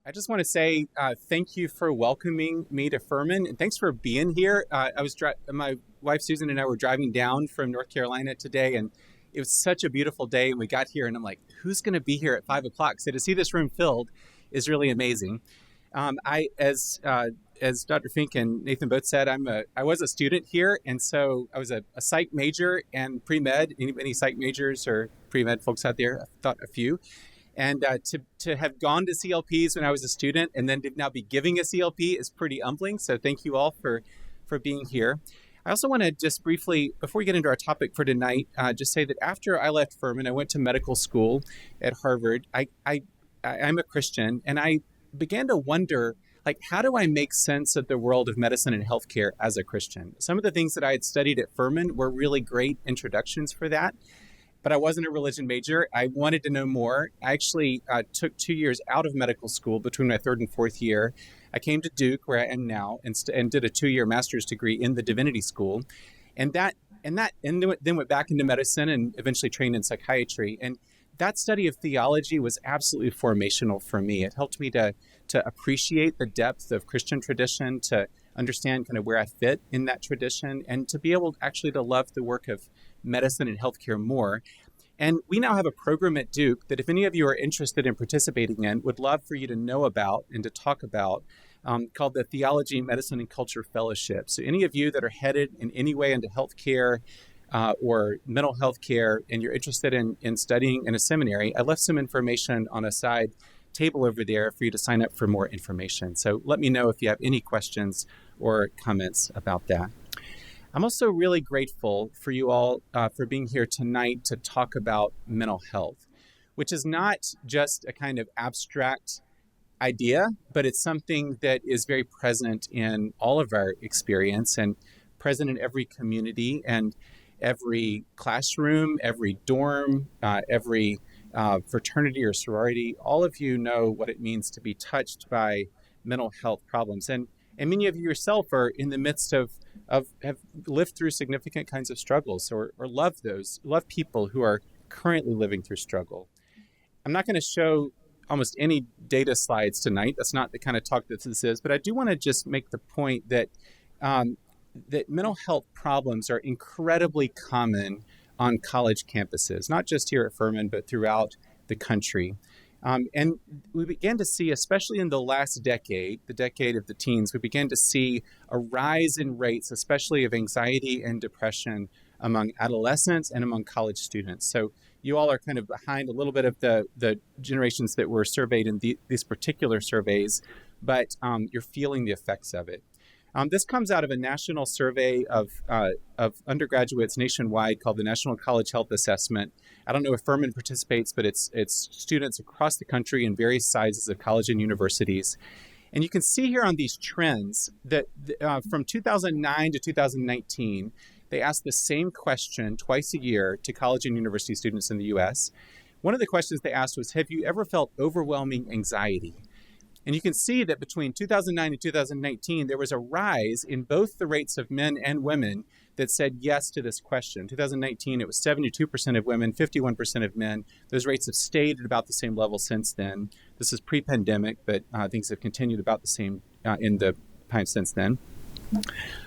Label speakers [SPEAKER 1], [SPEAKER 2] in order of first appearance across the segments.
[SPEAKER 1] I just want to say thank you for welcoming me to Furman, and thanks for being here. My wife Susan and I were driving down from North Carolina today, and it was such a beautiful day. And we got here, and I'm like, "Who's going to be here at 5 o'clock?" So to see this room filled is really amazing. As Dr. Fink and Nathan both said, I was a student here, and so I was a psych major and pre-med. Any psych majors or pre-med folks out there? I thought a few. And to have gone to CLPs when I was a student and then to now be giving a CLP is pretty humbling. So thank you all for being here. I also want to just briefly, before we get into our topic for tonight, just say that after I left Furman, I went to medical school at Harvard. I'm a Christian, and I began to wonder, how do I make sense of the world of medicine and healthcare as a Christian? Some of the things that I had studied at Furman were really great introductions for that. But I wasn't a religion major. I wanted to know more. I actually took 2 years out of medical school between my third and fourth year. I came to Duke, where I am now, and did a 2-year master's degree in the Divinity school, and then went back into medicine and eventually trained in psychiatry. And that study of theology was absolutely formational for me. It helped me to appreciate the depth of Christian tradition, to understand kind of where I fit in that tradition, and to be able actually to love the work of medicine and healthcare more. And we now have a program at Duke that if any of you are interested in participating in, would love for you to know about and to talk about, called the Theology, Medicine, and Culture Fellowship. So any of you that are headed in any way into healthcare or mental health care, and you're interested in studying in a seminary, I left some information on a side table over there for you to sign up for more information. So let me know if you have any questions or comments about that. I'm also really grateful for you all for being here tonight to talk about mental health, which is not just a kind of abstract idea, but it's something that is very present in all of our experience and present in every community and every classroom, every dorm, every fraternity or sorority. All of you know what it means to be touched by mental health problems. And many of you yourself are in the midst of have lived through significant kinds of struggles or love people who are currently living through struggle. I'm not going to show almost any data slides tonight. That's not the kind of talk that this is, but I do want to just make the point that that mental health problems are incredibly common on college campuses, not just here at Furman, but throughout the country. And we began to see, especially in the last decade, the decade of the teens, we began to see a rise in rates, especially of anxiety and depression among adolescents and among college students. So you all are kind of behind a little bit of the generations that were surveyed in these particular surveys, but you're feeling the effects of it. This comes out of a national survey of undergraduates nationwide called the National College Health Assessment. I don't know if Furman participates, but it's students across the country in various sizes of college and universities. And you can see here on these trends that from 2009 to 2019, they asked the same question twice a year to college and university students in the U.S. One of the questions they asked was, have you ever felt overwhelming anxiety? And you can see that between 2009 and 2019, there was a rise in both the rates of men and women that said yes to this question. 2019, it was 72% of women, 51% of men. Those rates have stayed at about the same level since then. This is pre-pandemic, but things have continued about the same in the time since then.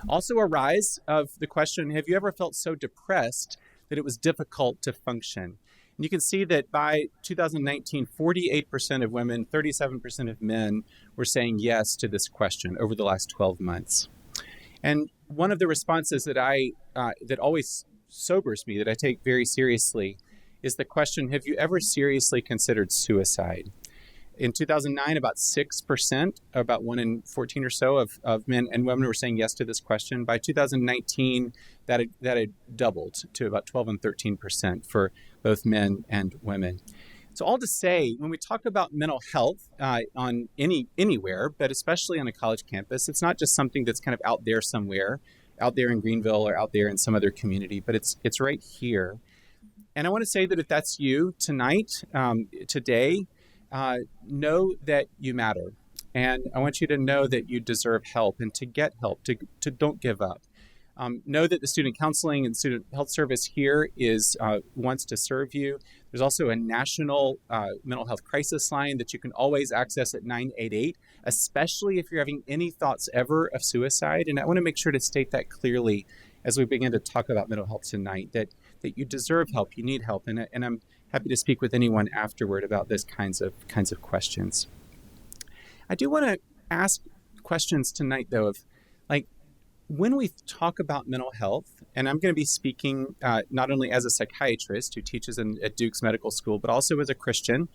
[SPEAKER 1] Also a rise of the question, have you ever felt so depressed that it was difficult to function? And you can see that by 2019, 48% of women, 37% of men were saying yes to this question over the last 12 months. And one of the responses that that always sobers me, that I take very seriously, is the question, have you ever seriously considered suicide? In 2009, about 6%, about 1 in 14 or so of men and women were saying yes to this question. By 2019, that had doubled to about 12 and 13% for both men and women. So all to say, when we talk about mental health on anywhere, but especially on a college campus, it's not just something that's kind of out there somewhere, out there in Greenville or out there in some other community, but it's right here. And I want to say that if that's you tonight, today, know that you matter. And I want you to know that you deserve help and to get help, to don't give up. Know that the student counseling and student health service here wants to serve you. There's also a national mental health crisis line that you can always access at 988, especially if you're having any thoughts ever of suicide. And I want to make sure to state that clearly as we begin to talk about mental health tonight, that you deserve help, you need help. And I'm happy to speak with anyone afterward about those kinds of questions. I do want to ask questions tonight, though, of like, when we talk about mental health, and I'm going to be speaking not only as a psychiatrist who teaches at Duke's Medical School, but also as a Christian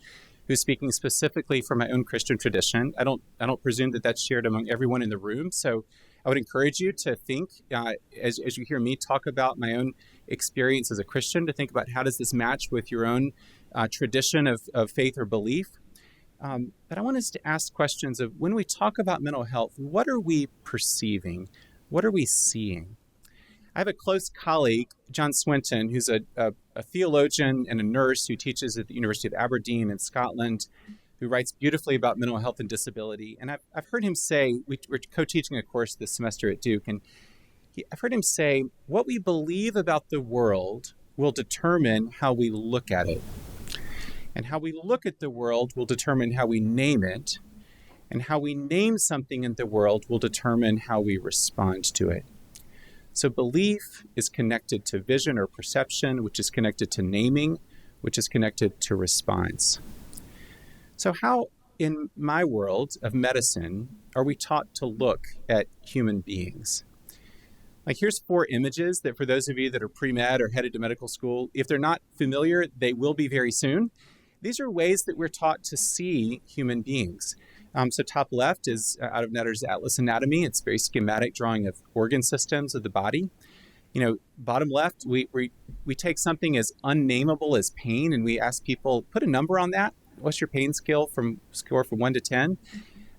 [SPEAKER 1] who's speaking specifically from my own Christian tradition. I don't presume that that's shared among everyone in the room. So I would encourage you to think, as you hear me talk about my own experience as a Christian, to think about how does this match with your own tradition of faith or belief. But I want us to ask questions of, when we talk about mental health, what are we perceiving? What are we seeing? I have a close colleague, John Swinton, who's a theologian and a nurse who teaches at the University of Aberdeen in Scotland, who writes beautifully about mental health and disability. And I've heard him say, we're co-teaching a course this semester at Duke, and I've heard him say, what we believe about the world will determine how we look at it. And how we look at the world will determine how we name it. And how we name something in the world will determine how we respond to it. So belief is connected to vision or perception, which is connected to naming, which is connected to response. So how, in my world of medicine, are we taught to look at human beings? Like, here's 4 images that, for those of you that are pre-med or headed to medical school, if they're not familiar, they will be very soon. These are ways that we're taught to see human beings. So top left is out of Netter's Atlas Anatomy. It's very schematic drawing of organ systems of the body. Bottom left, we take something as unnameable as pain, and we ask people, put a number on that. What's your pain score from 1 to 10?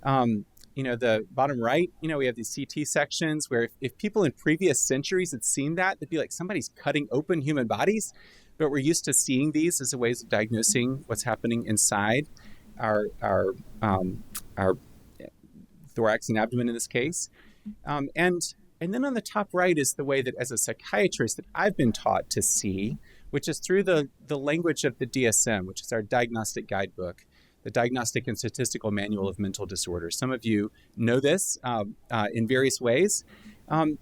[SPEAKER 1] The bottom right, we have these CT sections where if people in previous centuries had seen that, they'd be like, somebody's cutting open human bodies. But we're used to seeing these as a ways of diagnosing what's happening inside our thorax and abdomen in this case. And then on the top right is the way that, as a psychiatrist, that I've been taught to see, which is through the language of the DSM, which is our diagnostic guidebook, the Diagnostic and Statistical Manual of Mental Disorders. Some of you know this in various ways. But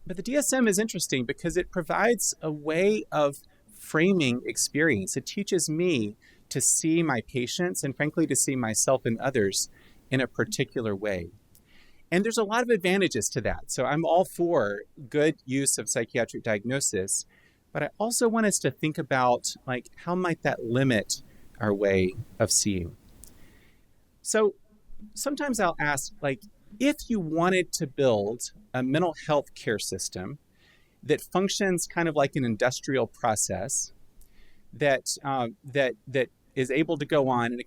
[SPEAKER 1] the DSM is interesting because it provides a way of framing experience. It teaches me to see my patients and, frankly, to see myself and others in a particular way. And there's a lot of advantages to that. So I'm all for good use of psychiatric diagnosis, but I also want us to think about, like, how might that limit our way of seeing? So sometimes I'll ask, like, if you wanted to build a mental health care system that functions kind of like an industrial process, that is able to go on in a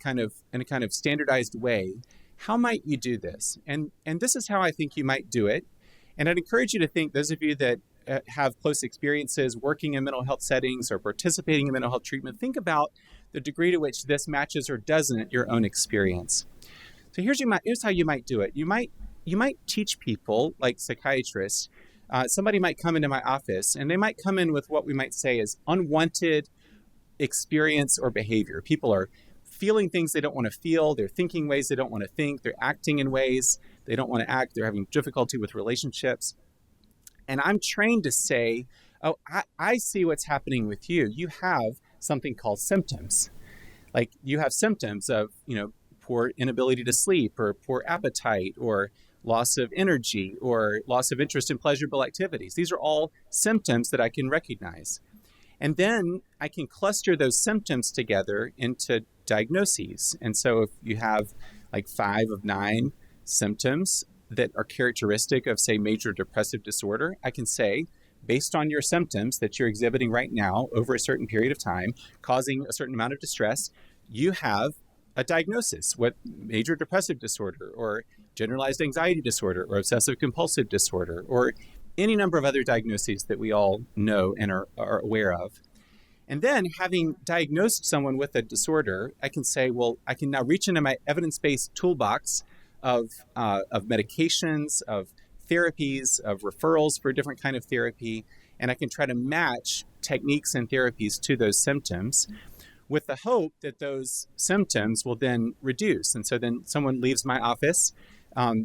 [SPEAKER 1] kind of standardized way, how might you do this? And this is how I think you might do it. And I'd encourage you to think, those of you that have close experiences working in mental health settings or participating in mental health treatment, think about the degree to which this matches or doesn't your own experience. So here's how you might do it. You might teach people, like psychiatrists. Somebody might come into my office, and they might come in with what we might say is unwanted experience or behavior. People are feeling things they don't want to feel. They're thinking ways they don't want to think. They're acting in ways they don't want to act. They're having difficulty with relationships. And I'm trained to say, oh, I see what's happening with you. You have something called symptoms. Like, you have symptoms of, poor inability to sleep, or poor appetite, or loss of energy, or loss of interest in pleasurable activities. These are all symptoms that I can recognize. And then I can cluster those symptoms together into diagnoses. And so if you have like 5 of 9 symptoms that are characteristic of, say, major depressive disorder, I can say, based on your symptoms that you're exhibiting right now over a certain period of time, causing a certain amount of distress, you have a diagnosis, what major depressive disorder, or generalized anxiety disorder, or obsessive compulsive disorder, or any number of other diagnoses that we all know and are aware of. And then, having diagnosed someone with a disorder, I can say, well, I can now reach into my evidence-based toolbox of medications, of therapies, of referrals for a different kind of therapy, and I can try to match techniques and therapies to those symptoms, with the hope that those symptoms will then reduce. And so then someone leaves my office,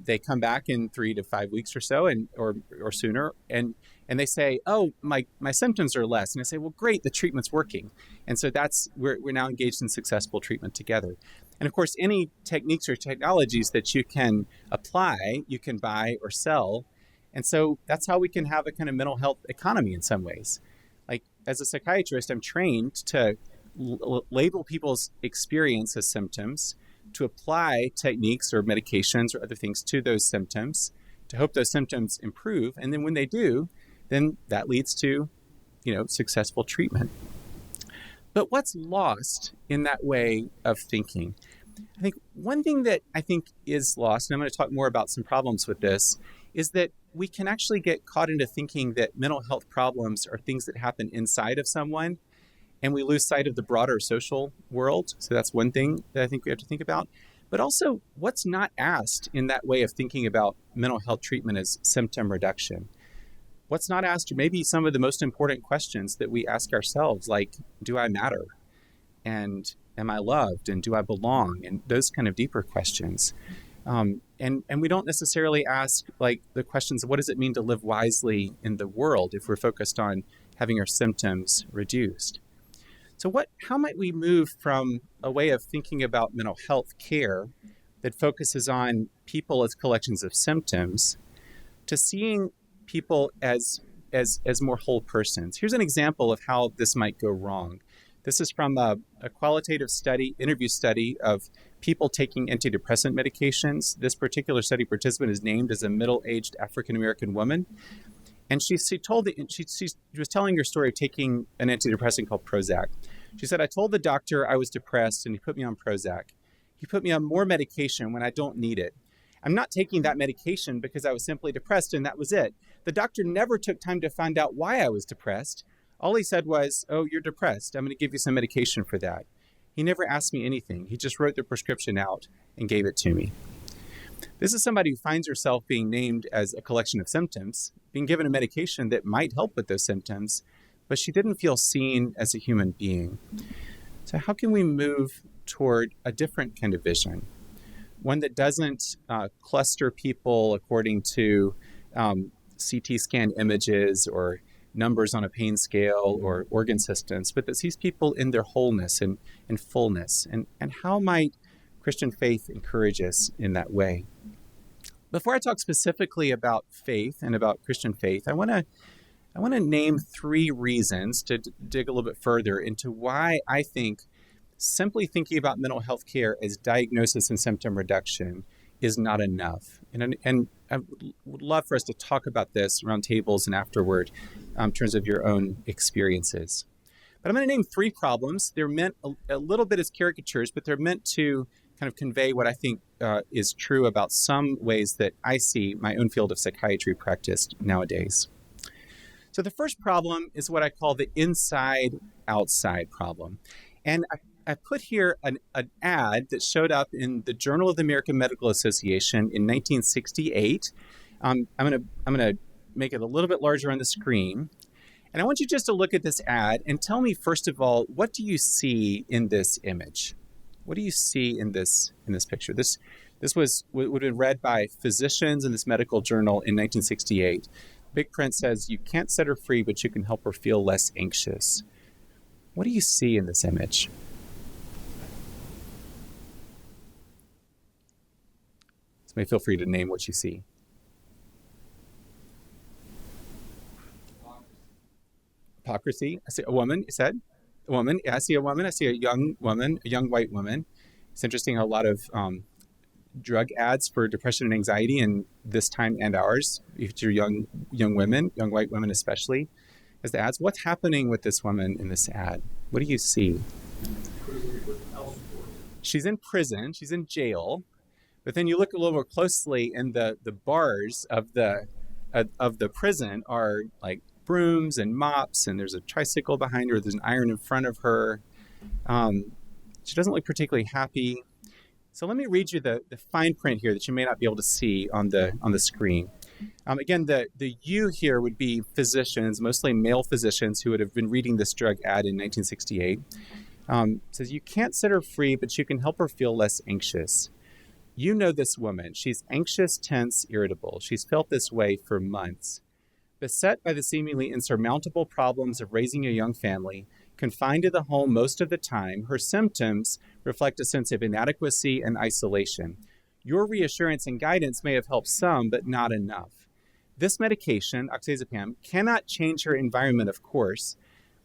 [SPEAKER 1] they come back in 3 to 5 weeks or so, or sooner, and they say, "Oh, my symptoms are less." And I say, "Well, great, the treatment's working." And so we're now engaged in successful treatment together. And of course, any techniques or technologies that you can apply, you can buy or sell. And so that's how we can have a kind of mental health economy in some ways. Like, as a psychiatrist, I'm trained to label people's experience as symptoms, to apply techniques or medications or other things to those symptoms, to hope those symptoms improve. And then when they do, then that leads to, successful treatment. But what's lost in that way of thinking? I think one thing that I think is lost, and I'm going to talk more about some problems with this, is that we can actually get caught into thinking that mental health problems are things that happen inside of someone, and we lose sight of the broader social world. So that's one thing that I think we have to think about. But also, what's not asked in that way of thinking about mental health treatment is symptom reduction. What's not asked are maybe some of the most important questions that we ask ourselves, like, do I matter? And am I loved? And do I belong? And those kind of deeper questions. And we don't necessarily ask like the questions of what does it mean to live wisely in the world if we're focused on having our symptoms reduced. So how might we move from a way of thinking about mental health care that focuses on people as collections of symptoms to seeing people as more whole persons? Here's an example of how this might go wrong. This is from a qualitative interview study of people taking antidepressant medications. This particular study participant is named as a middle-aged African-American woman. And she was telling her story of taking an antidepressant called Prozac. She said, "I told the doctor I was depressed and he put me on Prozac. He put me on more medication when I don't need it. I'm not taking that medication because I was simply depressed and that was it. The doctor never took time to find out why I was depressed. All he said was, 'Oh, you're depressed. I'm going to give you some medication for that.' He never asked me anything. He just wrote the prescription out and gave it to me." This is somebody who finds herself being named as a collection of symptoms, being given a medication that might help with those symptoms, but she didn't feel seen as a human being. So how can we move toward a different kind of vision? One that doesn't cluster people according to CT scan images or numbers on a pain scale or organ systems, but that sees people in their wholeness and fullness. And how might Christian faith encourage us in that way? Before I talk specifically about faith and about Christian faith, I want to name 3 reasons to dig a little bit further into why I think simply thinking about mental health care as diagnosis and symptom reduction is not enough. And I would love for us to talk about this around tables and afterward in terms of your own experiences. But I'm going to name 3 problems. They're meant a little bit as caricatures, but they're meant to kind of convey what I think is true about some ways that I see my own field of psychiatry practiced nowadays. So the first problem is what I call the inside-outside problem. And I put here an ad that showed up in the Journal of the American Medical Association in 1968. I'm going to make it a little bit larger on the screen. And I want you just to look at this ad and tell me, first of all, what do you see in this image? What do you see in this picture? This would have been read by physicians in this medical journal in 1968. Big print says, "You can't set her free, but you can help her feel less anxious." What do you see in this image? Somebody feel free to name what you see. Hypocrisy. I see a woman, you said? A woman. Yeah, I see a woman. I see a young woman, a young white woman. It's interesting how a lot of drug ads for depression and anxiety in this time and ours, if you're young women, young white women especially, as the ads. What's happening with this woman in this ad? What do you see? She's in prison. She's in jail. But then you look a little more closely, and the bars of the prison are like brooms and mops, and there's a tricycle behind her. There's an iron in front of her. She doesn't look particularly happy. So let me read you the fine print here that you may not be able to see on the screen. Again, the you here would be physicians, mostly male physicians who would have been reading this drug ad in 1968. Says, you can't set her free, but you can help her feel less anxious. You know this woman. She's anxious, tense, irritable. She's felt this way for months. Beset by the seemingly insurmountable problems of raising a young family, confined to the home most of the time, her symptoms reflect a sense of inadequacy and isolation. Your reassurance and guidance may have helped some, but not enough. This medication, oxazepam, cannot change her environment, of course,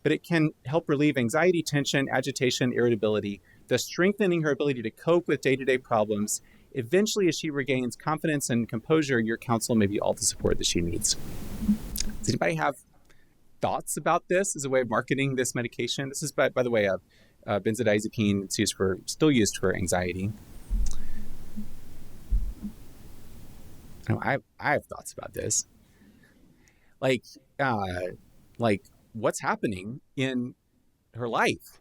[SPEAKER 1] but it can help relieve anxiety, tension, agitation, irritability, thus strengthening her ability to cope with day-to-day problems. Eventually, as she regains confidence and composure, your counsel may be all the support that she needs. Does anybody have thoughts about this as a way of marketing this medication? This is, by the way, a benzodiazepine. It's still used for anxiety. I have thoughts about this. Like what's happening in her life,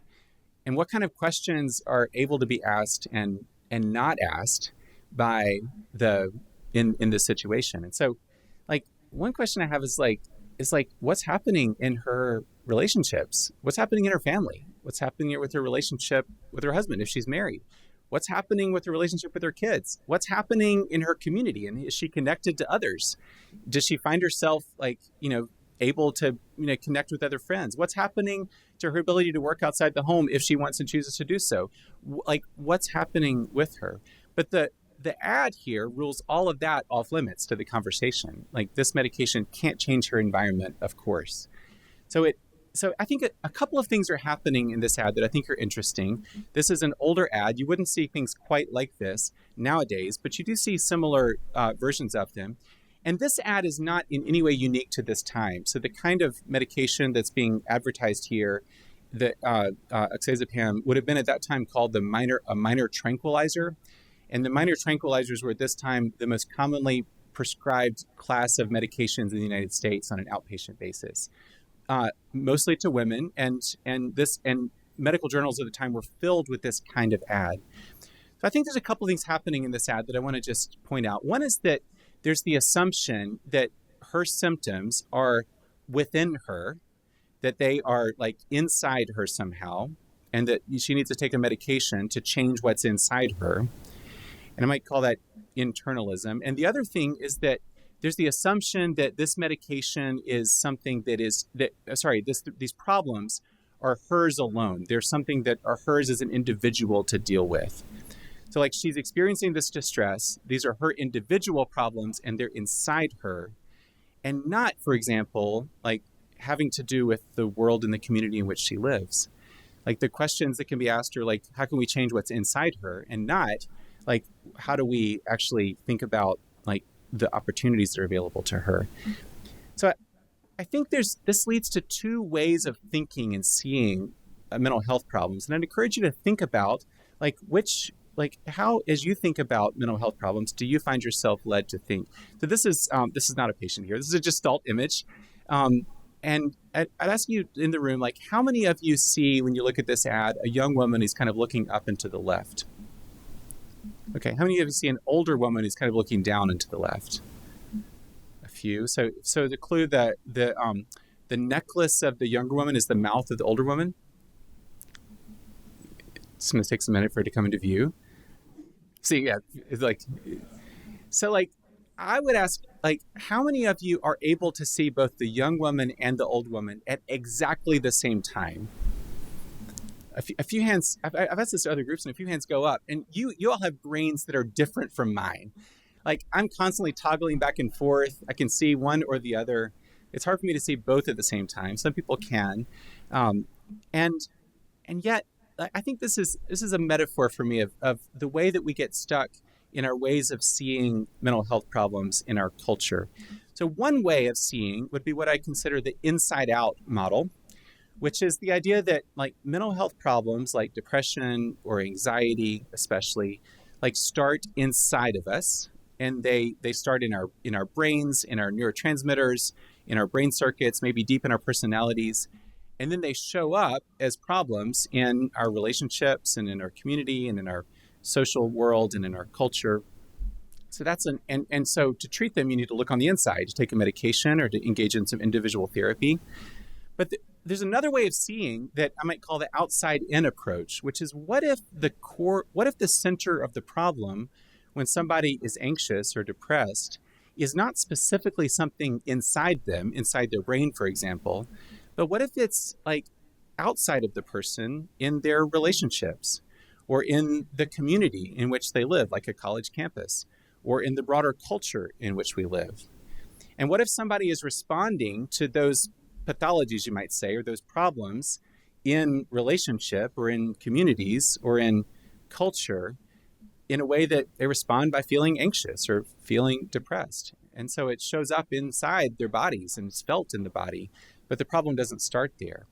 [SPEAKER 1] and what kind of questions are able to be asked and not asked by in this situation. And so, like, one question I have is what's happening in her relationships? What's happening in her family? What's happening with her relationship with her husband if she's married? What's happening with her relationship with her kids? What's happening in her community? And is she connected to others? Does she find herself able to connect with other friends? What's happening to her ability to work outside the home if she wants and chooses to do so? Like, what's happening with her? But the ad here rules all of that off limits to the conversation. Like, this medication can't change her environment, of course. So I think a couple of things are happening in this ad that I think are interesting. This is an older ad. You wouldn't see things quite like this nowadays, but you do see similar versions of them. And this ad is not in any way unique to this time. So the kind of medication that's being advertised here, the oxazepam, would have been at that time called a minor tranquilizer. And the minor tranquilizers were at this time the most commonly prescribed class of medications in the United States on an outpatient basis, mostly to women. And medical journals at the time were filled with this kind of ad. So I think there's a couple of things happening in this ad that I want to just point out. One is that there's the assumption that her symptoms are within her, that they are like inside her somehow, and that she needs to take a medication to change what's inside her. And I might call that internalism. And the other thing is that there's the assumption that this medication is something these problems are hers alone. They're something that are hers as an individual to deal with. So like, she's experiencing this distress. These are her individual problems and they're inside her, and not, for example, like having to do with the world and the community in which she lives. Like, the questions that can be asked are like, how can we change what's inside her, and not like, how do we actually think about like the opportunities that are available to her? So I think this leads to two ways of thinking and seeing mental health problems. And I'd encourage you to think about how, as you think about mental health problems, do you find yourself led to think? So this is not a patient here. This is a gestalt image. And I'd ask you in the room, like, how many of you see, when you look at this ad, a young woman who's kind of looking up and to the left? Okay, how many of you see an older woman who's kind of looking down and to the left? A few. So the clue that the necklace of the younger woman is the mouth of the older woman. It's going to take a minute for it to come into view. See, yeah, it's like, so like, I would ask, like, how many of you are able to see both the young woman and the old woman at exactly the same time? A few hands, I've asked this to other groups, and a few hands go up, and you all have brains that are different from mine. Like, I'm constantly toggling back and forth. I can see one or the other. It's hard for me to see both at the same time. Some people can. And yet, I think this is a metaphor for me of the way that we get stuck in our ways of seeing mental health problems in our culture. So one way of seeing would be what I consider the inside out model, which is the idea that like mental health problems like depression or anxiety especially, like, start inside of us, and they start in our brains, in our neurotransmitters, in our brain circuits, maybe deep in our personalities. And then they show up as problems in our relationships and in our community and in our social world and in our culture. So so to treat them, you need to look on the inside, to take a medication or to engage in some individual therapy. But there's another way of seeing that I might call the outside in approach, which is what if the center of the problem when somebody is anxious or depressed is not specifically something inside them, inside their brain, for example, but what if it's like outside of the person in their relationships or in the community in which they live, like a college campus, or in the broader culture in which we live? And what if somebody is responding to those pathologies, you might say, or those problems in relationship or in communities or in culture in a way that they respond by feeling anxious or feeling depressed? And so it shows up inside their bodies and it's felt in the body, but the problem doesn't start there.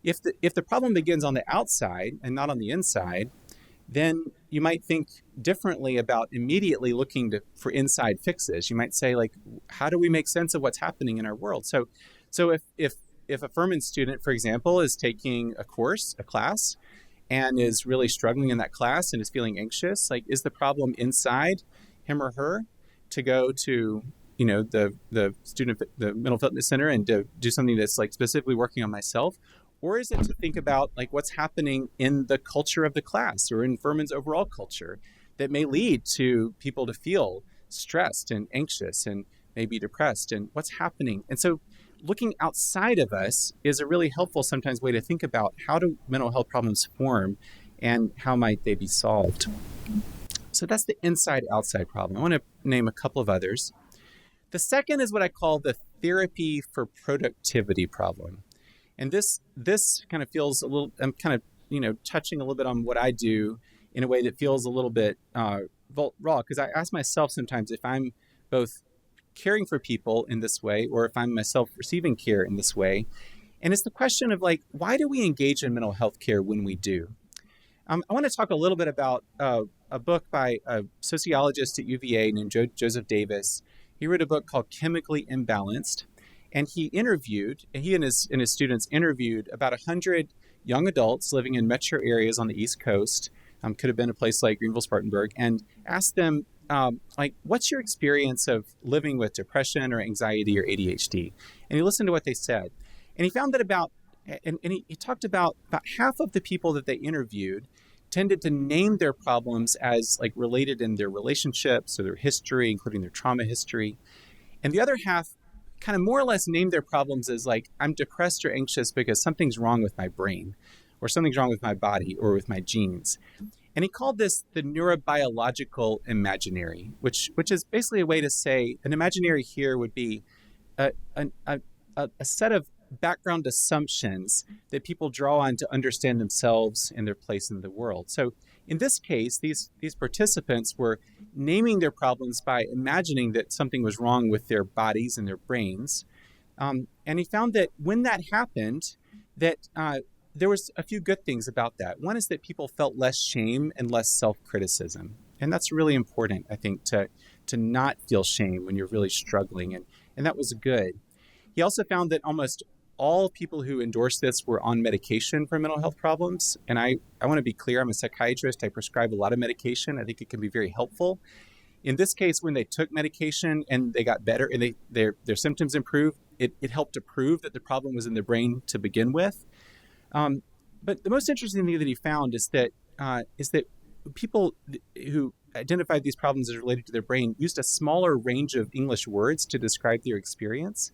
[SPEAKER 1] If the problem begins on the outside and not on the inside, then you might think differently about immediately looking for inside fixes. You might say, like, how do we make sense of what's happening in our world? So if a Furman student, for example, is taking a class, and is really struggling in that class and is feeling anxious, like, is the problem inside him or her to go to, the mental fitness center and to do something that's like specifically working on myself? Or is it to think about like what's happening in the culture of the class or in Furman's overall culture that may lead to people to feel stressed and anxious and maybe depressed, and what's happening? And so looking outside of us is a really helpful sometimes way to think about how do mental health problems form and how might they be solved. So that's the inside-outside problem. I want to name a couple of others. The second is what I call the therapy for productivity problem. And this kind of feels a little, I'm kind of, touching a little bit on what I do in a way that feels a little bit raw, because I ask myself sometimes if I'm both caring for people in this way or if I'm myself receiving care in this way. And it's the question of like, why do we engage in mental health care when we do? I want to talk a little bit about a book by a sociologist at UVA named Joseph Davis. He wrote a book called Chemically Imbalanced. And he and his students interviewed about 100 young adults living in metro areas on the East Coast, could have been a place like Greenville, Spartanburg, and asked them, what's your experience of living with depression or anxiety or ADHD? And he listened to what they said. And he found that he talked about half of the people that they interviewed tended to name their problems as like related in their relationships or their history, including their trauma history. And the other half kind of more or less name their problems as like, I'm depressed or anxious because something's wrong with my brain or something's wrong with my body or with my genes. And he called this the neurobiological imaginary, which is basically a way to say an imaginary here would be a set of background assumptions that people draw on to understand themselves and their place in the world. So in this case, these participants were naming their problems by imagining that something was wrong with their bodies and their brains. And he found that when that happened, that there was a few good things about that. One is that people felt less shame and less self-criticism. And that's really important, I think, to not feel shame when you're really struggling. And that was good. He also found that almost all people who endorsed this were on medication for mental health problems. And I want to be clear, I'm a psychiatrist. I prescribe a lot of medication. I think it can be very helpful. In this case, when they took medication and they got better and their symptoms improved, it helped to prove that the problem was in their brain to begin with. But the most interesting thing that he found is that people who identified these problems as related to their brain used a smaller range of English words to describe their experience.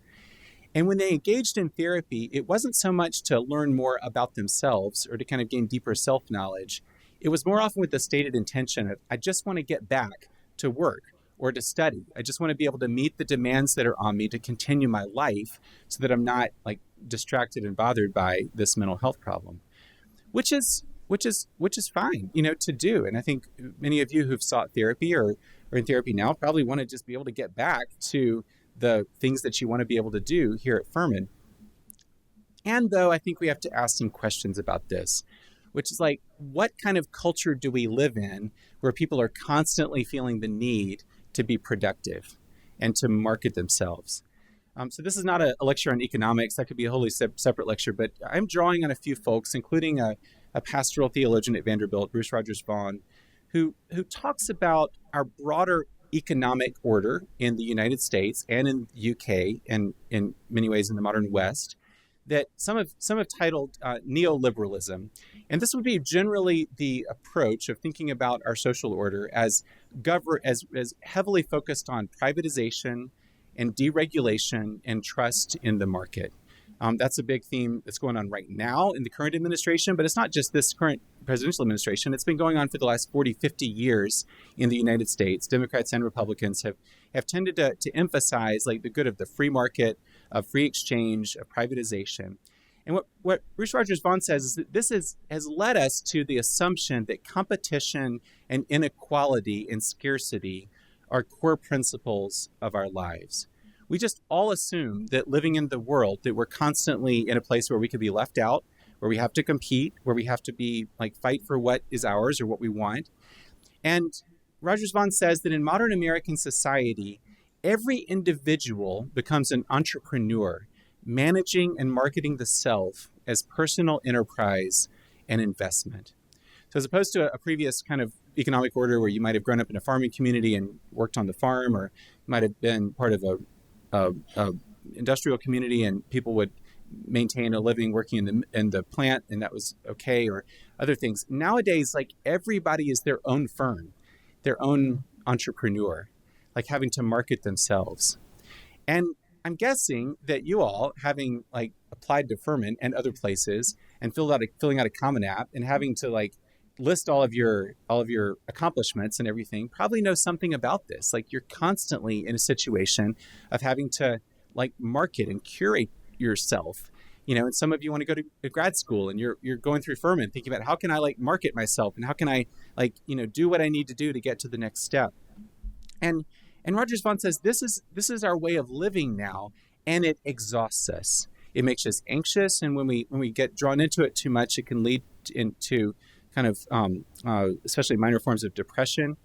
[SPEAKER 1] And when they engaged in therapy, it wasn't so much to learn more about themselves or to kind of gain deeper self-knowledge. It was more often with the stated intention of, I just want to get back to work or to study. I just want to be able to meet the demands that are on me to continue my life so that I'm not like distracted and bothered by this mental health problem, which is fine, to do. And I think many of you who've sought therapy or are in therapy now probably want to just be able to get back to the things that you want to be able to do here at Furman. And though I think we have to ask some questions about this, which is like, what kind of culture do we live in where people are constantly feeling the need to be productive and to market themselves? So this is not a lecture on economics. That could be a wholly separate lecture, but I'm drawing on a few folks, including a pastoral theologian at Vanderbilt, Bruce Rogers Vaughn, who talks about our broader economic order in the United States and in the UK and in many ways in the modern West that some have titled neoliberalism. And this would be generally the approach of thinking about our social order as heavily focused on privatization and deregulation and trust in the market. That's a big theme that's going on right now in the current administration, but it's not just this current presidential administration. It's been going on for the last 40, 50 years in the United States. Democrats and Republicans have tended to emphasize like the good of the free market, of free exchange, of privatization. And what Bruce Rogers Vaughan says is that this has led us to the assumption that competition and inequality and scarcity are core principles of our lives. We just all assume that living in the world, that we're constantly in a place where we could be left out, where we have to compete, where we have to be like fight for what is ours or what we want. And Rogers Vaughan says that in modern American society, every individual becomes an entrepreneur, managing and marketing the self as personal enterprise and investment. So as opposed to a previous kind of economic order where you might have grown up in a farming community and worked on the farm, or you might have been part of a industrial community and people would maintain a living working in the plant and that was okay, or other things. Nowadays, like everybody is their own firm, their own entrepreneur, like having to market themselves. And I'm guessing that you all, having like applied to Furman and other places and filling out a Common App and having to like list all of your accomplishments and everything, probably know something about this. Like you're constantly in a situation of having to like market and curate yourself. You know, and some of you want to go to grad school and you're going through Furman thinking about how can I like market myself and how can I like, you know, do what I need to do to get to the next step. And Rogers Vaughan says this is our way of living now, and it exhausts us. It makes us anxious, and when we get drawn into it too much, it can lead into kind of especially minor forms of depression.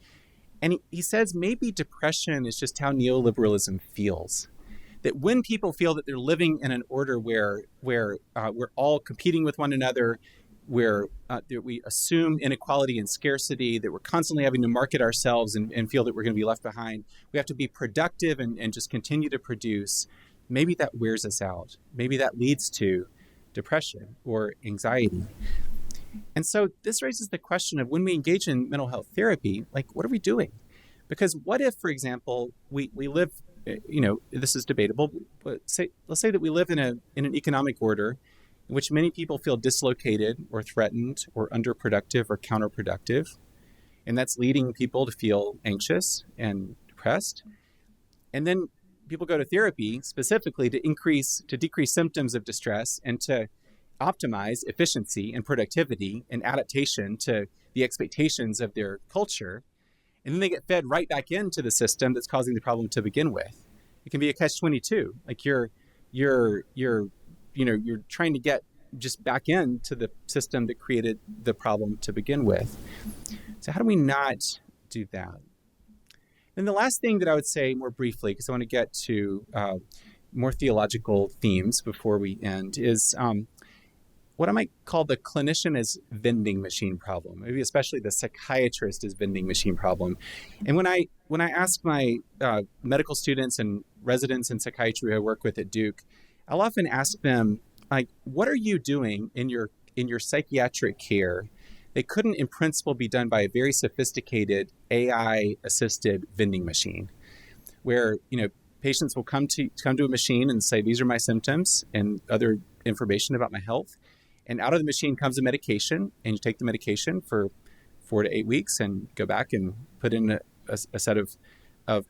[SPEAKER 1] And he says maybe depression is just how neoliberalism feels. That when people feel that they're living in an order where we're all competing with one another, where that we assume inequality and scarcity, that we're constantly having to market ourselves and feel that we're going to be left behind, we have to be productive and just continue to produce, maybe that wears us out. Maybe that leads to depression or anxiety. And so this raises the question of when we engage in mental health therapy, like what are we doing? Because what if, for example, we live, you know, this is debatable, but let's say that we live in an economic order in which many people feel dislocated or threatened or underproductive or counterproductive. And that's leading people to feel anxious and depressed. And then people go to therapy specifically to decrease symptoms of distress and to optimize efficiency and productivity and adaptation to the expectations of their culture. And then they get fed right back into the system that's causing the problem to begin with. It can be a catch-22. Like you're trying to get just back into the system that created the problem to begin with. So how do we not do that? And the last thing that I would say more briefly, because I want to get to more theological themes before we end, is what I might call the clinician as vending machine problem, maybe especially the psychiatrist as vending machine problem. And when I ask my medical students and residents in psychiatry I work with at Duke, I'll often ask them, like, what are you doing in your psychiatric care that couldn't in principle be done by a very sophisticated AI-assisted vending machine, where, you know, patients will come to a machine and say, these are my symptoms and other information about my health. And out of the machine comes a medication, and you take the medication for 4 to 8 weeks and go back and put in a set of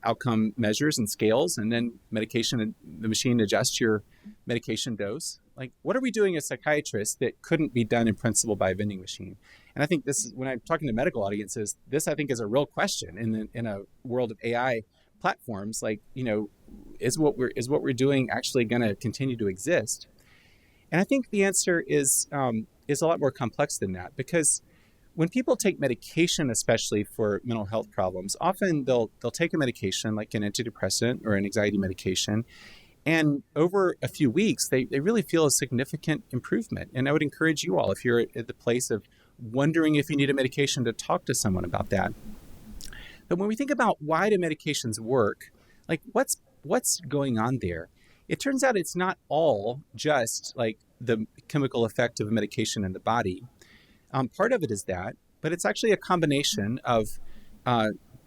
[SPEAKER 1] outcome measures and scales, and then medication, and the machine adjusts your medication dose. Like, what are we doing as psychiatrists that couldn't be done in principle by a vending machine? And I think this is, when I'm talking to medical audiences, this I think is a real question in a world of AI platforms. Like, you know, is what we're doing actually going to continue to exist? And I think the answer is a lot more complex than that, because when people take medication, especially for mental health problems, often they'll take a medication like an antidepressant or an anxiety medication, and over a few weeks, they really feel a significant improvement. And I would encourage you all, if you're at the place of wondering if you need a medication, to talk to someone about that. But when we think about why do medications work, like what's going on there? It turns out it's not all just like the chemical effect of a medication in the body. Part of it is that, but it's actually a combination of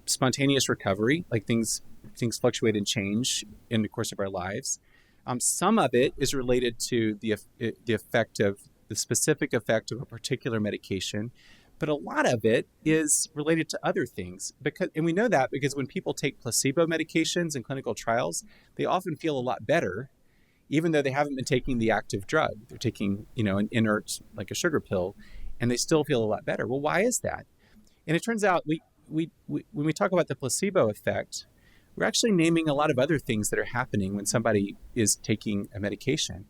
[SPEAKER 1] spontaneous recovery, like things fluctuate and change in the course of our lives. Some of it is related to the specific effect of a particular medication, but a lot of it is related to other things. And we know that because when people take placebo medications in clinical trials, they often feel a lot better, even though they haven't been taking the active drug. They're taking, an inert, like a sugar pill, and they still feel a lot better. Well, why is that? And it turns out when we talk about the placebo effect, we're actually naming a lot of other things that are happening when somebody is taking a medication.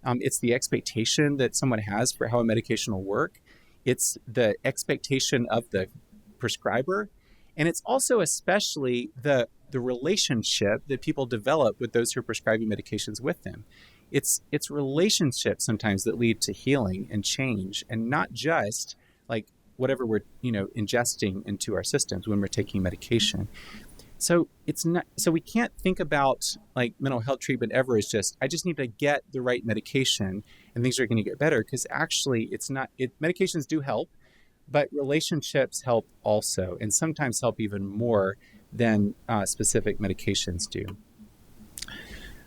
[SPEAKER 1] It's the expectation that someone has for how a medication will work. It's the expectation of the prescriber. And it's also especially the relationship that people develop with those who are prescribing medications with them. It's relationships sometimes that lead to healing and change, and not just like whatever we're ingesting into our systems when we're taking medication. So we can't think about like mental health treatment ever as just, I just need to get the right medication and things are going to get better, because actually medications do help, but relationships help also, and sometimes help even more than specific medications do.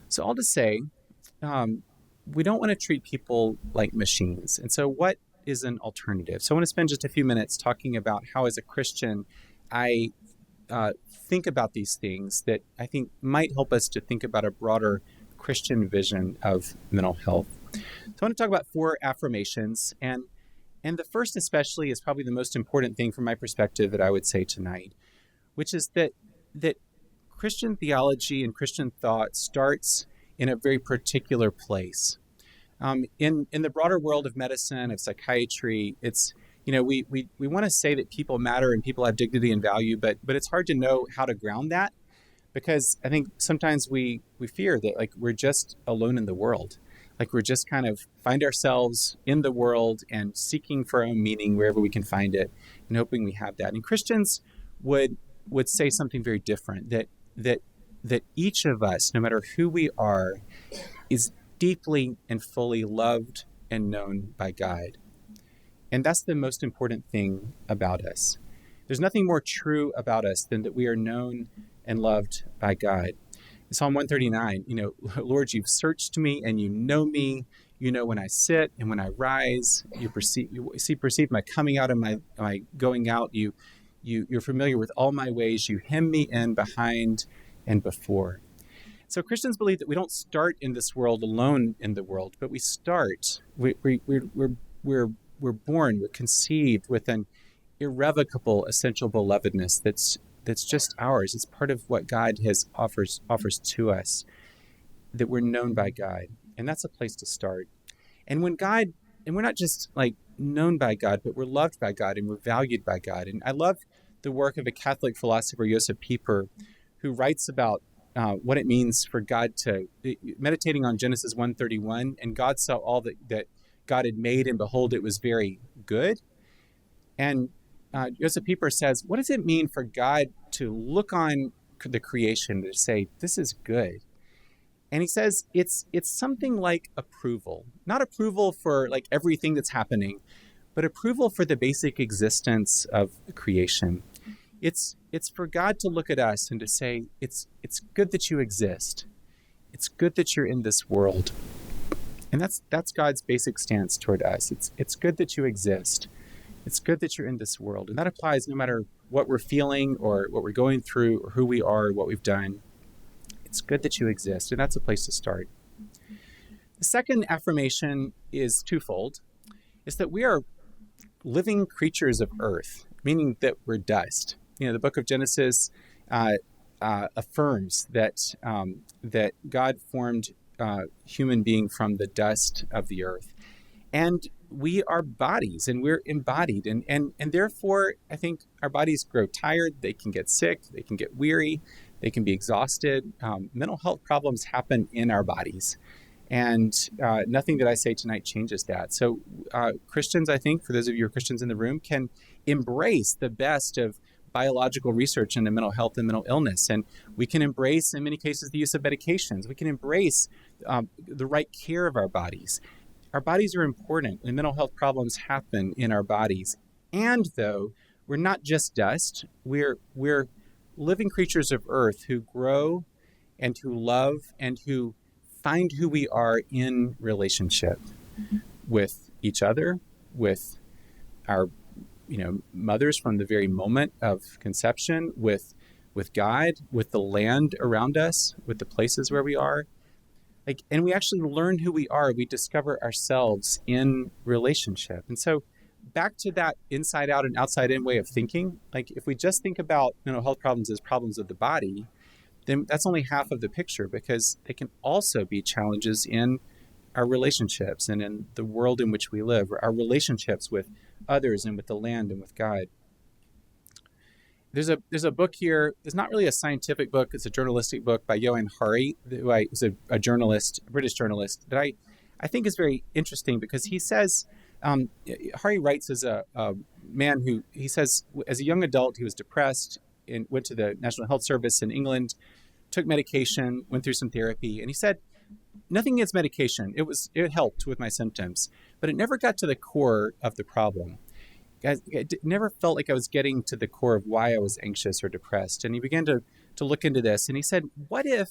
[SPEAKER 1] So all to say, we don't want to treat people like machines. And so what is an alternative? So I want to spend just a few minutes talking about how, as a Christian, I think about these things that I think might help us to think about a broader Christian vision of mental health. So I want to talk about 4 affirmations, and the first especially is probably the most important thing from my perspective that I would say tonight, which is that Christian theology and Christian thought starts in a very particular place. In the broader world of medicine, of psychiatry, it's we want to say that people matter and people have dignity and value, but it's hard to know how to ground that, because I think sometimes we fear that like we're just alone in the world, like we're just kind of find ourselves in the world and seeking for our own meaning wherever we can find it, and hoping we have that. And Christians would say something very different, that each of us, no matter who we are, is deeply and fully loved and known by God. And that's the most important thing about us. There's nothing more true about us than that we are known and loved by God. In Psalm 139, Lord, you've searched me and you know me. You know when I sit and when I rise. You perceive my coming out and my going out. You're familiar with all my ways. You hem me in behind and before. So Christians believe that we don't start in this world alone in the world, but we're born, we're conceived with an irrevocable, essential belovedness that's just ours. It's part of what God offers to us, that we're known by God, and that's a place to start. And we're not just like known by God, but we're loved by God and we're valued by God. And I love the work of a Catholic philosopher, Joseph Pieper, who writes about what it means for God to, meditating on Genesis 1:31, and God saw all that God had made, and behold, it was very good. And Joseph Pieper says, what does it mean for God to look on the creation to say, this is good? And he says, it's something like approval, not approval for like everything that's happening, but approval for the basic existence of creation. It's for God to look at us and to say, it's good that you exist. It's good that you're in this world. And that's God's basic stance toward us. It's good that you exist. It's good that you're in this world. And that applies no matter what we're feeling or what we're going through or who we are or what we've done. It's good that you exist. And that's a place to start. The second affirmation is twofold. It's that we are living creatures of earth, meaning that we're dust. The book of Genesis affirms that God formed human being from the dust of the earth. And we are bodies, and we're embodied. And therefore, I think our bodies grow tired. They can get sick. They can get weary. They can be exhausted. Mental health problems happen in our bodies. And nothing that I say tonight changes that. So Christians, I think, for those of you who are Christians in the room, can embrace the best of biological research into mental health and mental illness. And we can embrace, in many cases, the use of medications. We can embrace the right care of our bodies. Our bodies are important, and mental health problems happen in our bodies. And though we're not just dust, we're living creatures of earth who grow and who love and who find who we are in relationship with each other, with our mothers from the very moment of conception, with God, with the land around us, with the places where we are. And we actually learn who we are. We discover ourselves in relationship. And so back to that inside out and outside in way of thinking, if we just think about mental health problems as problems of the body, then that's only half of the picture, because they can also be challenges in our relationships and in the world in which we live, our relationships with others and with the land and with God. There's a book here. It's not really a scientific book. It's a journalistic book by Johan Hari, who is a journalist, a British journalist, that I think is very interesting, because he says, Hari writes as a man who, he says, as a young adult, he was depressed and went to the National Health Service in England, took medication, went through some therapy. And he said, nothing against medication. It helped with my symptoms, but it never got to the core of the problem. It never felt like I was getting to the core of why I was anxious or depressed. And he began to look into this. And he said, what if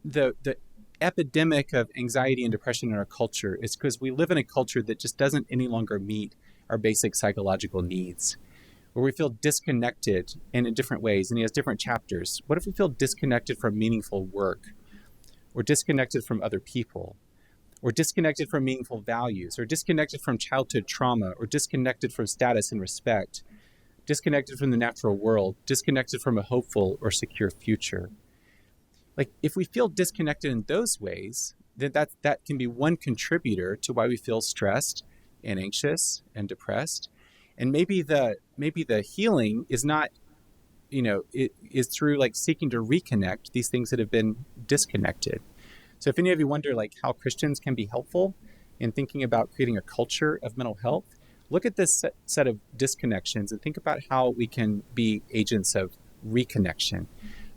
[SPEAKER 1] the epidemic of anxiety and depression in our culture is because we live in a culture that just doesn't any longer meet our basic psychological needs, where we feel disconnected and in different ways. And he has different chapters. What if we feel disconnected from meaningful work, or disconnected from other people, or disconnected from meaningful values, or disconnected from childhood trauma, or disconnected from status and respect, disconnected from the natural world, disconnected from a hopeful or secure future? If we feel disconnected in those ways, then that can be one contributor to why we feel stressed and anxious and depressed. And maybe the healing is not, it is through seeking to reconnect these things that have been disconnected. So if any of you wonder how Christians can be helpful in thinking about creating a culture of mental health, look at this set of disconnections and think about how we can be agents of reconnection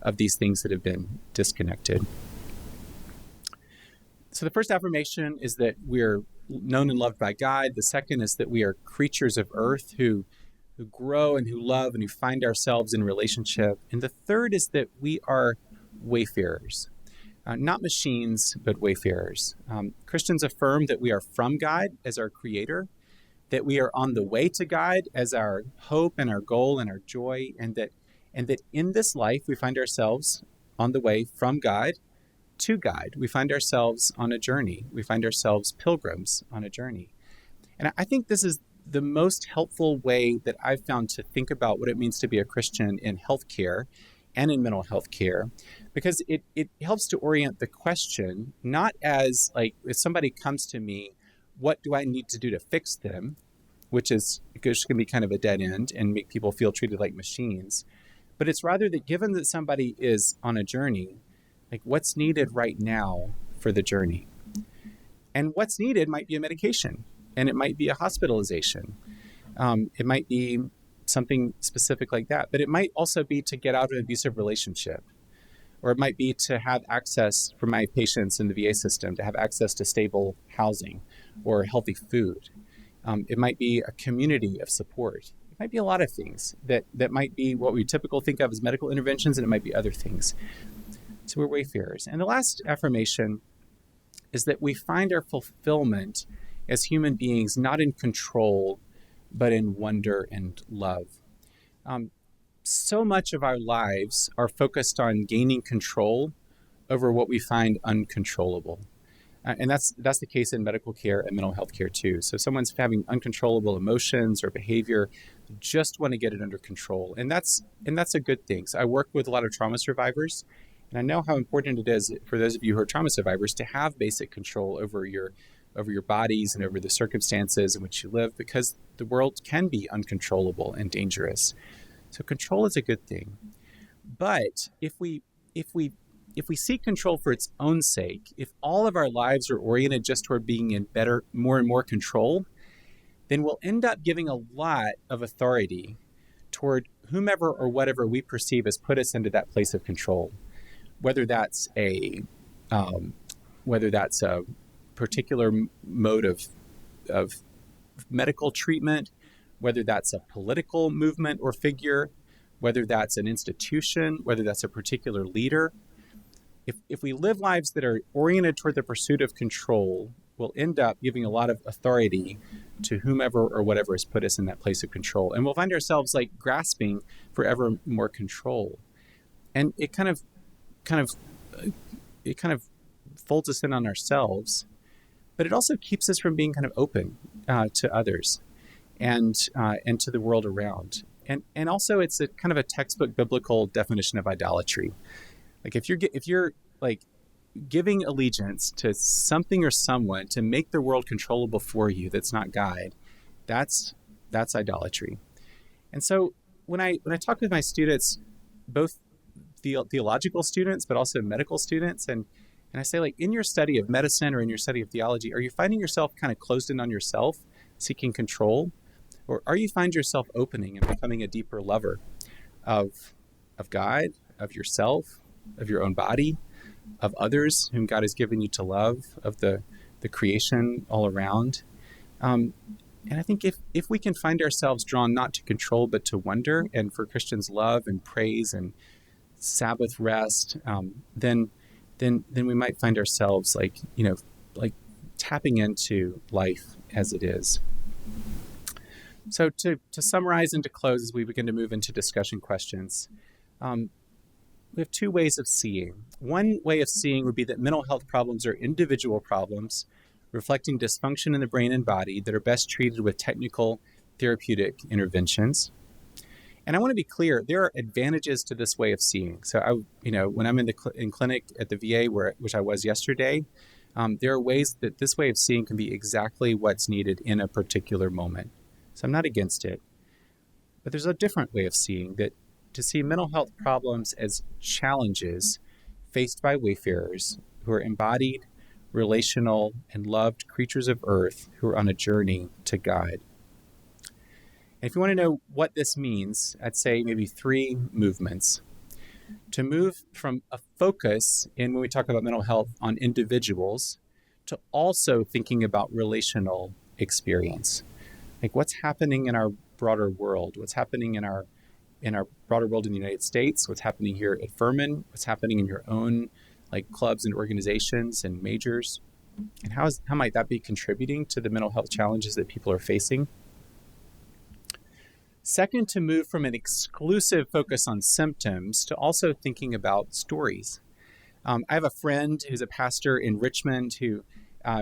[SPEAKER 1] of these things that have been disconnected. So the first affirmation is that we're known and loved by God. The second is that we are creatures of earth who grow and who love and who find ourselves in relationship. And the third is that we are wayfarers, not machines, but wayfarers. Christians affirm that we are from God as our creator, that we are on the way to God as our hope and our goal and our joy, and that in this life we find ourselves on the way from God to God. We find ourselves on a journey. We find ourselves pilgrims on a journey. And I think this is the most helpful way that I've found to think about what it means to be a Christian in healthcare and in mental health care, because it helps to orient the question, not as if somebody comes to me, what do I need to do to fix them, which can be kind of a dead end and make people feel treated like machines. But it's rather that given that somebody is on a journey, what's needed right now for the journey? And what's needed might be a medication, and it might be a hospitalization. It might be something specific like that, but it might also be to get out of an abusive relationship, or it might be to have access for my patients in the VA system, to have access to stable housing or healthy food. It might be a community of support. It might be a lot of things that might be what we typically think of as medical interventions, and it might be other things. So we're wayfarers. And the last affirmation is that we find our fulfillment as human beings not in control, but in wonder and love. So much of our lives are focused on gaining control over what we find uncontrollable. And that's the case in medical care and mental health care too. So if someone's having uncontrollable emotions or behavior, just want to get it under control. And that's a good thing. So I work with a lot of trauma survivors, and I know how important it is for those of you who are trauma survivors to have basic control over your bodies and over the circumstances in which you live, because the world can be uncontrollable and dangerous. So control is a good thing. But if we seek control for its own sake, if all of our lives are oriented just toward being in more and more control, then we'll end up giving a lot of authority toward whomever or whatever we perceive has put us into that place of control, whether that's a particular mode of medical treatment, whether that's a political movement or figure, whether that's an institution, whether that's a particular leader. If we live lives that are oriented toward the pursuit of control, we'll end up giving a lot of authority to whomever or whatever has put us in that place of control. And we'll find ourselves like grasping for ever more control. And it kind of folds us in on ourselves, but it also keeps us from being kind of open to others and to the world around. And also it's a kind of a textbook biblical definition of idolatry. Like if you're like giving allegiance to something or someone to make the world controllable for you that's not God, that's idolatry. And so when I talk with my students, both theological students but also medical students, and I say, like, in your study of medicine or in your study of theology, are you finding yourself kind of closed in on yourself, seeking control, or are you find yourself opening and becoming a deeper lover of God, of yourself, of your own body, of others whom God has given you to love, of the creation all around? And I think if we can find ourselves drawn not to control but to wonder, and for Christians love and praise and Sabbath rest, then we might find ourselves like tapping into life as it is. So to summarize and to close as we begin to move into discussion questions, we have two ways of seeing. One way of seeing would be that mental health problems are individual problems reflecting dysfunction in the brain and body that are best treated with technical therapeutic interventions. And I want to be clear, there are advantages to this way of seeing. So when I'm in clinic at the VA, which I was yesterday, there are ways that this way of seeing can be exactly what's needed in a particular moment. So I'm not against it. But there's a different way of seeing, that to see mental health problems as challenges faced by wayfarers who are embodied, relational, and loved creatures of earth who are on a journey to God. And if you want to know what this means, I'd say maybe three movements. To move from a focus when we talk about mental health on individuals to also thinking about relational experience. Like what's happening in our broader world, what's happening in our broader world in the United States, what's happening here at Furman, what's happening in your own like clubs and organizations and majors, and how might that be contributing to the mental health challenges that people are facing. Second, to move from an exclusive focus on symptoms to also thinking about stories. I have a friend who's a pastor in Richmond who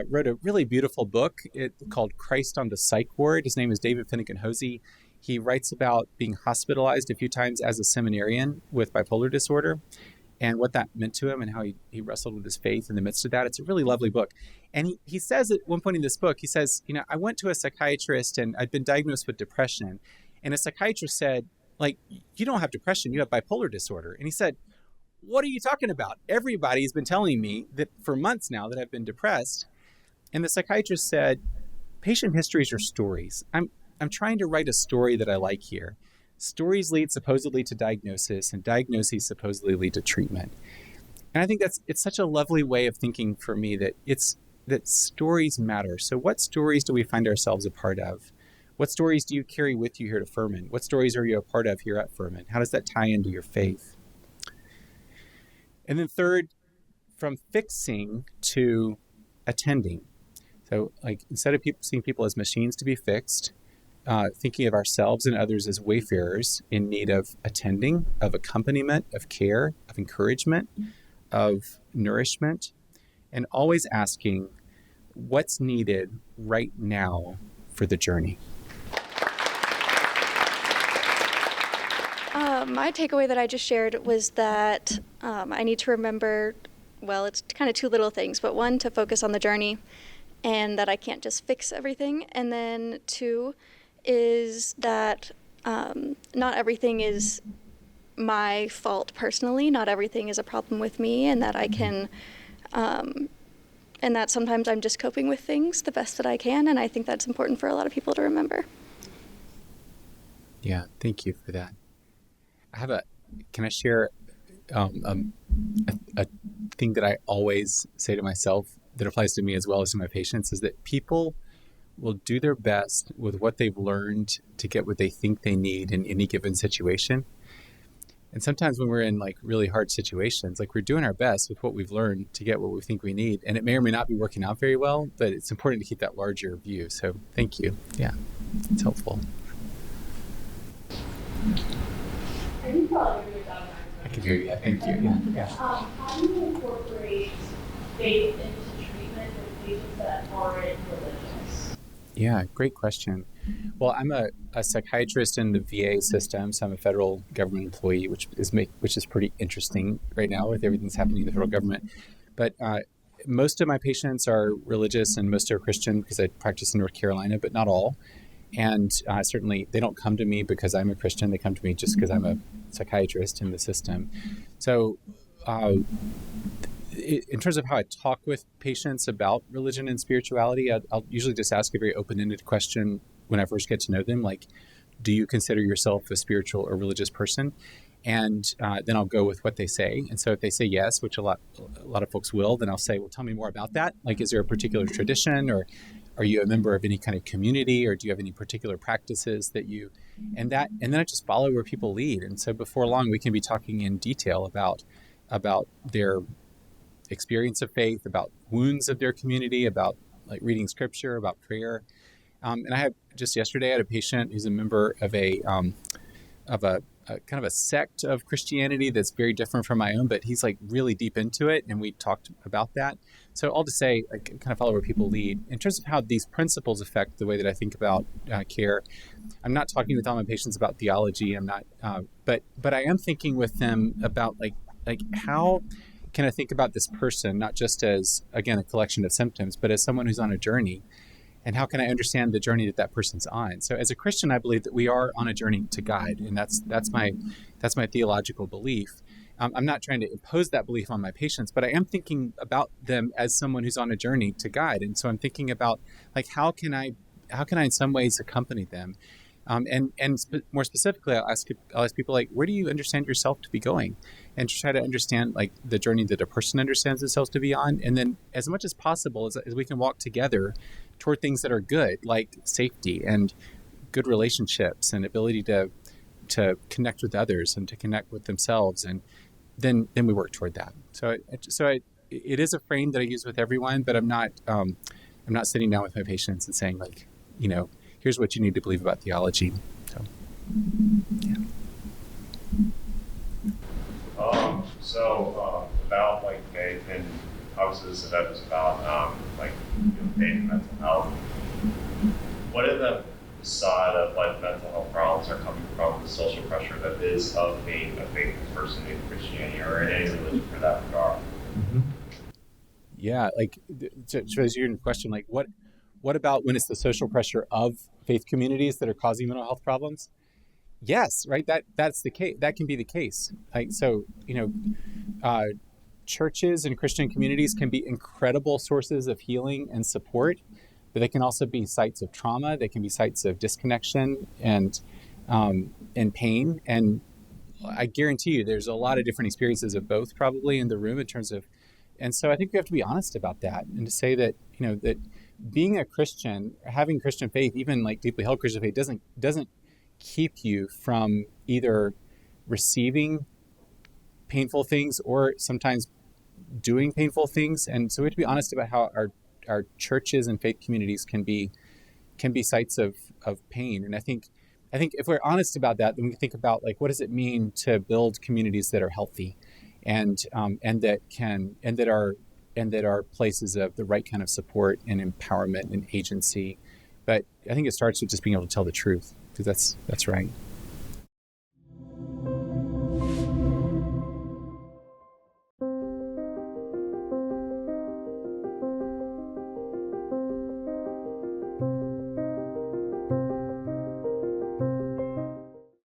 [SPEAKER 1] wrote a really beautiful book called Christ on the Psych Ward. His name is David Finnegan Hosey. He writes about being hospitalized a few times as a seminarian with bipolar disorder and what that meant to him and how he wrestled with his faith in the midst of that. It's a really lovely book. And he says at one point in this book, he says, I went to a psychiatrist and I'd been diagnosed with depression. And a psychiatrist said, like, you don't have depression, you have bipolar disorder. And he said, what are you talking about? Everybody's been telling me that for months now that I've been depressed. And the psychiatrist said, patient histories are stories. I'm trying to write a story that I like here. Stories lead supposedly to diagnosis, and diagnoses supposedly lead to treatment. And I think it's such a lovely way of thinking for me that stories matter. So what stories do we find ourselves a part of? What stories do you carry with you here to Furman? What stories are you a part of here at Furman? How does that tie into your faith? And then third, from fixing to attending. So like instead of seeing people as machines to be fixed, thinking of ourselves and others as wayfarers in need of attending, of accompaniment, of care, of encouragement, of nourishment, and always asking what's needed right now for the journey.
[SPEAKER 2] My takeaway that I just shared was that I need to remember, well, it's kind of two little things, but one, to focus on the journey and that I can't just fix everything. And then two is that not everything is my fault personally. Not everything is a problem with me, and that I can, and that sometimes I'm just coping with things the best that I can. And I think that's important for a lot of people to remember.
[SPEAKER 1] Yeah, thank you for that. Can I share a thing that I always say to myself that applies to me as well as to my patients is that people will do their best with what they've learned to get what they think they need in any given situation. And sometimes when we're in like really hard situations, like we're doing our best with what we've learned to get what we think we need. And it may or may not be working out very well, but it's important to keep that larger view. So thank you. Yeah, it's helpful.
[SPEAKER 3] I think I'll agree with that.
[SPEAKER 1] I can hear you. Yeah, thank you. Yeah.
[SPEAKER 3] How do you incorporate faith into treatment with patients that aren't religious?
[SPEAKER 1] Yeah, great question. Well, I'm a psychiatrist in the VA system, so I'm a federal government employee, which is pretty interesting right now with everything that's happening in the federal government. But most of my patients are religious and most are Christian because I practice in North Carolina, but not all. And certainly they don't come to me because I'm a Christian. They come to me just because I'm a psychiatrist in the system. So in terms of how I talk with patients about religion and spirituality, I'll usually just ask a very open-ended question when I first get to know them, like, do you consider yourself a spiritual or religious person? And then I'll go with what they say. And so if they say yes, which a lot of folks will, then I'll say, well, tell me more about that. Like, is there a particular tradition, or are you a member of any kind of community, or do you have any particular practices that you, and then I just follow where people lead. And so before long, we can be talking in detail about their experience of faith, about wounds of their community, about like reading scripture, about prayer. And I had just yesterday, I had a patient who's a member of a kind of a sect of Christianity that's very different from my own, but he's like really deep into it, and we talked about that. So all to say, I kind of follow where people lead. In terms of how these principles affect the way that I think about care, I'm not talking with all my patients about theology. I'm not, but I am thinking with them about like how can I think about this person, not just as, again, a collection of symptoms, but as someone who's on a journey. And how can I understand the journey that person's on? So as a Christian, I believe that we are on a journey to guide, and that's my theological belief. I'm not trying to impose that belief on my patients, but I am thinking about them as someone who's on a journey to guide. And so I'm thinking about like how can I in some ways accompany them? More specifically, I'll ask people like, where do you understand yourself to be going? And try to understand like the journey that a person understands themselves to be on. And then as much as possible, as we can walk together toward things that are good, like safety and good relationships and ability to connect with others and to connect with themselves. And then we work toward that. So it is a frame that I use with everyone, but I'm not sitting down with my patients and saying like, here's what you need to believe about theology. So, yeah.
[SPEAKER 4] About like faith, and obviously this event was about faith and mental health. What in the side of like mental health problems are coming from the social pressure that is of being a faithless person in Christianity or in any religion for that regard?
[SPEAKER 1] Mm-hmm. Yeah, like so as your question, like what about when it's the social pressure of faith communities that are causing mental health problems? Yes, right. That's the case. That can be the case. Like so, churches and Christian communities can be incredible sources of healing and support, but they can also be sites of trauma. They can be sites of disconnection and pain. And I guarantee you, there's a lot of different experiences of both probably in the room in terms of. And so I think we have to be honest about that and to say that that being a Christian, having Christian faith, even like deeply held Christian faith, doesn't keep you from either receiving painful things or sometimes doing painful things. And so we have to be honest about how our churches and faith communities can be sites of pain. And I think if we're honest about that, then we think about like what does it mean to build communities that are healthy and that are places of the right kind of support and empowerment and agency. But I think it starts with just being able to tell the truth, because that's right.